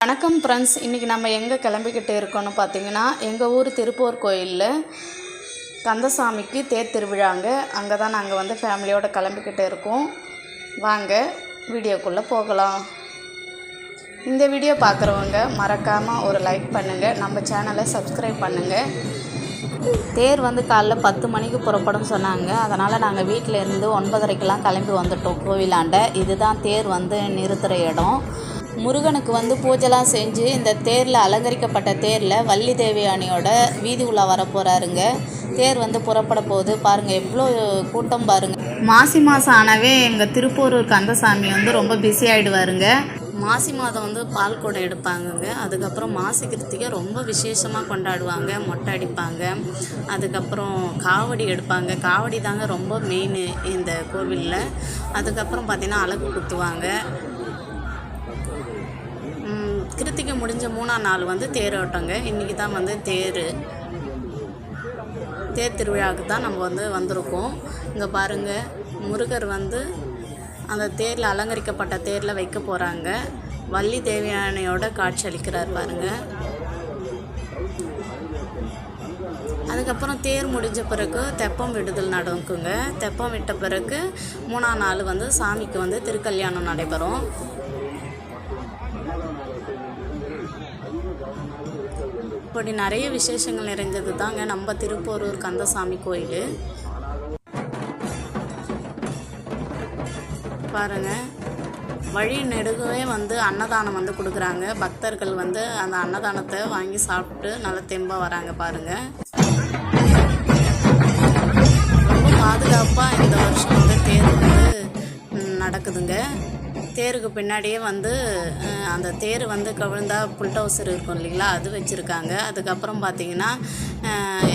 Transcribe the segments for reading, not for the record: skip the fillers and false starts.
வணக்கம் ஃப்ரெண்ட்ஸ், இன்றைக்கி நம்ம எங்கே கிளம்பிக்கிட்டு இருக்கோன்னு பார்த்தீங்கன்னா, எங்கள் ஊர் திருப்பூர் கோயிலில் கந்தசாமிக்கு தேர் திருவிழாங்க. அங்கே தான் நாங்கள் வந்து ஃபேமிலியோடு கிளம்பிக்கிட்டு இருக்கோம். வாங்க வீடியோக்குள்ளே போகலாம். இந்த வீடியோ பார்க்குறவங்க மறக்காமல் ஒரு லைக் பண்ணுங்கள், நம்ம சேனலை சப்ஸ்கிரைப் பண்ணுங்கள். தேர் வந்து காலைல 10 மணிக்கு புறப்படும் சொன்னாங்க. அதனால் நாங்கள் வீட்டில் இருந்து 9:30க்கெலாம் கிளம்பி வந்துட்டோம் கோவிலாண்ட. இதுதான் தேர் வந்து நிறுத்துகிற இடம். முருகனுக்கு வந்து பூஜைலாம் செஞ்சு இந்த தேரில் அலங்கரிக்கப்பட்ட தேரில் வள்ளி தேவியானியோட வீதி உலா வரப்போகிறாருங்க. தேர் வந்து புறப்பட போகுது. பாருங்கள் எவ்வளோ கூட்டம் பாருங்கள். மாசி மாதம் ஆனவே எங்கள் திருப்பூர் கந்தசாமி வந்து ரொம்ப பிஸி ஆகிடுவாருங்க. மாசி மாதம் வந்து பால் குடம் எடுப்பாங்கங்க. அதுக்கப்புறம் மாசி கிருத்திகை ரொம்ப விசேஷமாக கொண்டாடுவாங்க. மொட்டை அடிப்பாங்க. அதுக்கப்புறம் காவடி எடுப்பாங்க. காவடி தாங்க ரொம்ப மெயின் இந்த கோவிலில். அதுக்கப்புறம் பார்த்திங்கன்னா அலகு குத்துவாங்க. கிருத்திகை முடிஞ்ச 3ஆம் நாள் வந்து தேரோட்டங்க. இன்றைக்கி தான் வந்து தேர் திருவிழாவுக்கு தான் நம்ம வந்து வந்திருக்கோம். இங்கே பாருங்கள், முருகர் வந்து அந்த தேரில் அலங்கரிக்கப்பட்ட தேரில் வைக்க போகிறாங்க. வள்ளி தேவியானையோட காட்சி அளிக்கிறார் பாருங்கள். அதுக்கப்புறம் தேர் முடிஞ்ச பிறகு தெப்பம் விடுதல் நடக்குங்க. தெப்பம் விட்ட பிறகு 3ஆம் நாள் வந்து சாமிக்கு வந்து திருக்கல்யாணம் நடைபெறும். இப்படி நிறைய விசேஷங்கள் நிறைஞ்சது தாங்க நம்ம திருப்போரூர் கந்தசாமி கோயில். பாருங்கள், வழி நெடுகவே வந்து அன்னதானம் வந்து கொடுக்குறாங்க. பக்தர்கள் வந்து அந்த அன்னதானத்தை வாங்கி சாப்பிட்டு நல்லா தெம்பாக வராங்க பாருங்கள். ரொம்ப பாதுகாப்பாக இந்த வருஷம் வந்து தேர் வந்து நடக்குதுங்க. தேருக்கு பின்னாடியே வந்து அந்த தேர் வந்து கவிழ்ந்தா புல்டோசர் இருக்கும் இல்லைங்களா, அது வச்சுருக்காங்க. அதுக்கப்புறம் பார்த்திங்கன்னா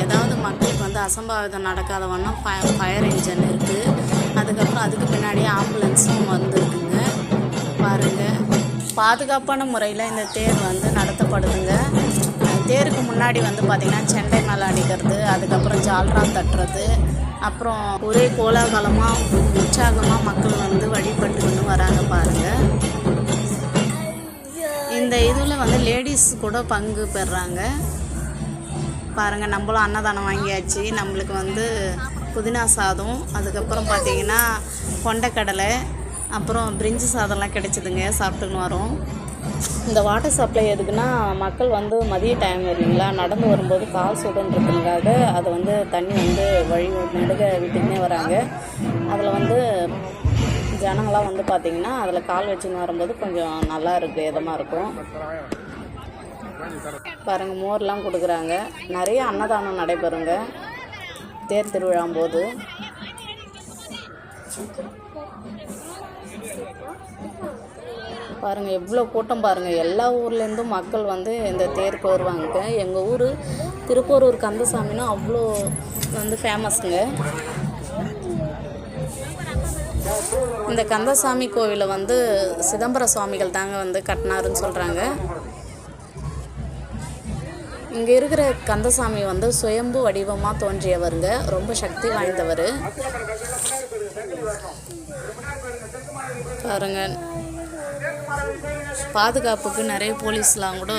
ஏதாவது மக்களுக்கு வந்து அசம்பாவிதம் நடக்காத வண்ணம் ஃபயர் இன்ஜின் இருக்குது. அதுக்கப்புறம் அதுக்கு பின்னாடியே ஆம்புலன்ஸும் வந்துருக்குங்க. பாருங்கள், பாதுகாப்பான முறையில் இந்த தேர் வந்து நடத்தப்படுதுங்க. தேருக்கு முன்னாடி வந்து பார்த்திங்கன்னா செண்டை மேலே அடிக்கிறது, அதுக்கப்புறம் ஜால்ரா தட்டுறது, அப்புறம் ஒரே கோலாகலமாக உற்சாகமாக மக்கள் வந்து வழிபட்டுன்னு வராங்க பாருங்கள். இந்த இதில் வந்து லேடிஸ் கூட பங்கு பெறுறாங்க பாருங்கள். நம்மளும் அன்னதானம் வாங்கியாச்சு. நம்மளுக்கு வந்து புதினா சாதம், அதுக்கப்புறம் பார்த்திங்கன்னா கொண்டைக்கடலை, அப்புறம் பிரிஞ்சு சாதம்லாம் கிடைச்சிதுங்க. சாப்பிட்டுன்னு வரோம். இந்த வாட்டர் சப்ளை எதுக்குன்னா, மக்கள் வந்து மதிய டைம் இல்லைங்களா, நடந்து வரும்போது கால் சுடுன்றதுக்காக அதை வந்து தண்ணி வந்து வழி நடுக விட்டுக்கினே வராங்க. அதில் வந்து ஜனங்களாம் வந்து பார்த்திங்கன்னா அதில் கால் வச்சுன்னு வரும்போது கொஞ்சம் நல்லா இருக்குது, இதமாக இருக்கும். பாருங்கள், மோர்லாம் கொடுக்குறாங்க. நிறைய அன்னதானம் நடைபெறுங்க தேர் திருவிழாம்போது. பாருங்கள் எவ்வளோ கூட்டம் பாருங்கள். எல்லா ஊர்லேருந்தும் மக்கள் வந்து இந்த தேருக்கு வருவாங்க. எங்கள் ஊர் திருப்போரூர் கந்தசாமின்னா அவ்வளோ வந்து ஃபேமஸுங்க. இந்த கந்தசாமி கோவிலை வந்து சிதம்பர சுவாமிகள் தாங்க வந்து கட்டினாருன்னு சொல்கிறாங்க. இங்கே இருக்கிற கந்தசாமி வந்து சுயம்பு வடிவமாக தோன்றியவருங்க. ரொம்ப சக்தி வாய்ந்தவர் பாருங்கள். பாதுகாப்புக்கு நிறைய போலீஸ்லாம் கூட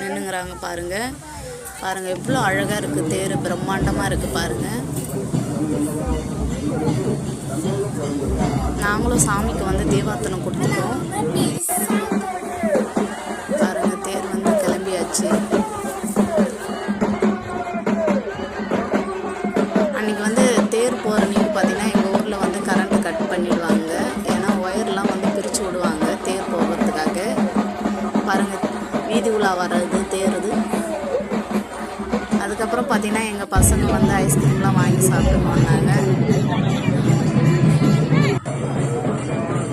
நின்றுங்கிறாங்க பாருங்கள். பாருங்கள் எவ்வளோ அழகாக இருக்குது தேர், பிரம்மாண்டமாக இருக்குது பாருங்கள். நாங்களும் சாமிக்கு வந்து தீபார்த்தனம் கொடுத்துட்டோம். பாருங்கள், தேர் வந்து கிளம்பியாச்சு. அன்றைக்கி வந்து தேர் போகிற நீங்கள் பார்த்திங்கன்னா எங்கள் ஊரில் வந்து கரண்ட் கட் பண்ணிடுவாங்க. ஏன்னா ஒயர்லாம் வந்து பிரித்து விடுவாங்க தேர் போகிறதுக்காக. பாருங்கள், வீதி உலா வர்றது தேருது. அதுக்கப்புறம் பார்த்திங்கன்னா எங்கள் பசங்க வந்து ஐஸ்கிரீம்லாம் வாங்கி சாப்பிட்டு வந்தாங்க.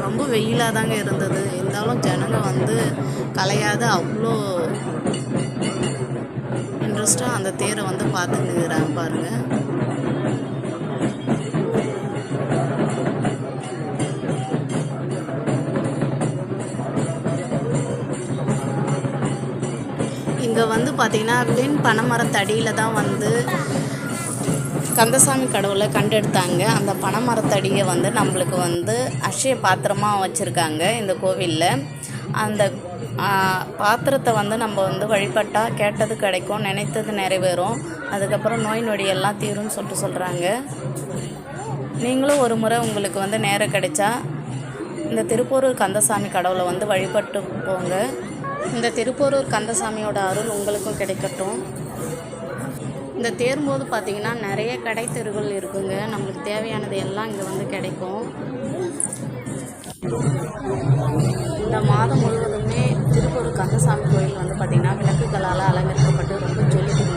ரொம்ப வெயிலாக தாங்க இருந்தது. இருந்தாலும் ஜனங்க வந்து கலையாத அவ்வளோ இன்ட்ரெஸ்ட்டாக அந்த தேரை வந்து பார்த்துக்கிறாங்க பாருங்கள். இங்கே வந்து பார்த்திங்கன்னா பின் பனைமரத்தடியில் தான் வந்து கந்தசாமி கடவுளை கண்டெடுத்தாங்க. அந்த பனைமரத்தடியை வந்து நம்மளுக்கு வந்து அக்ஷய பாத்திரமாக வச்சுருக்காங்க இந்த கோவிலில். அந்த பாத்திரத்தை வந்து நம்ம வந்து வழிபட்டால் கேட்டது கிடைக்கும், நினைத்தது நிறைவேறும், அதுக்கப்புறம் நோய் நொடியெல்லாம் தீரும்னு சொல்கிறாங்க. நீங்களும் ஒரு முறை உங்களுக்கு வந்து நேரம் கிடைச்சா இந்த திருப்போரூர் கந்தசாமி கடவுளை வந்து வழிபட்டு போங்க. இந்த திருப்போரூர் கந்தசாமியோட அருள் உங்களுக்கும் கிடைக்கட்டும். இந்த தேரும்போது பார்த்திங்கன்னா நிறைய கடை தெருகள் இருக்குங்க. நம்மளுக்கு தேவையானது எல்லாம் இங்கே வந்து கிடைக்கும். இந்த மாதம் முழுவதுமே திருப்போரூர் கந்தசாமி கோயில் வந்து பார்த்திங்கன்னா விளக்குகளால் அலங்கரிக்கப்பட்டு ரொம்ப ஜொலிக்குங்க.